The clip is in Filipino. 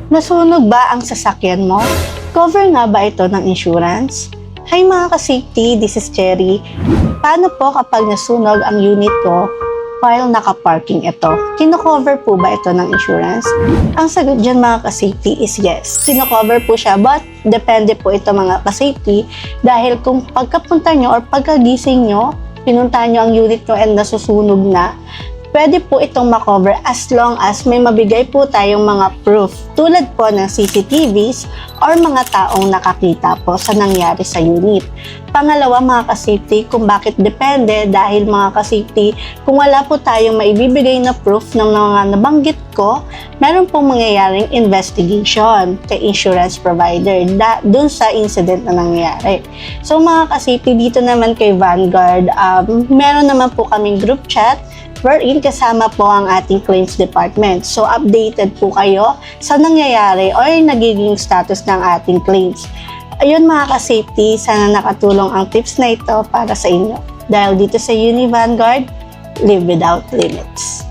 Nasunog ba ang sasakyan mo? Cover nga ba ito ng insurance? Hi mga ka-safety, this is Cherry. Paano po kapag nasunog ang unit ko while naka-parking ito? Kino-cover po ba ito ng insurance? Ang sagot dyan mga ka-safety is yes. Kino-cover po siya, but depende po ito mga ka-safety dahil kung pagkapunta nyo or pagkagising nyo, pinuntahan nyo ang unit nyo and nasusunog na, pwede po itong makover as long as may mabigay po tayong mga proof tulad po ng CCTVs or mga taong nakakita po sa nangyari sa unit. Pangalawa mga ka-safety, kung bakit depende dahil mga ka-safety, kung wala po tayong maibibigay na proof ng mga nabanggit ko, meron pong mangyayaring investigation kay insurance provider dun sa incident na nangyari. So mga ka-safety, dito naman kay Vanguard, meron naman po kaming group chat wherein kasama po ang ating claims department. So, updated po kayo sa nangyayari or nagiging status ng ating claims. Ayun mga ka-safety, sana nakatulong ang tips na ito para sa inyo. Dahil dito sa Uni Vanguard, live without limits.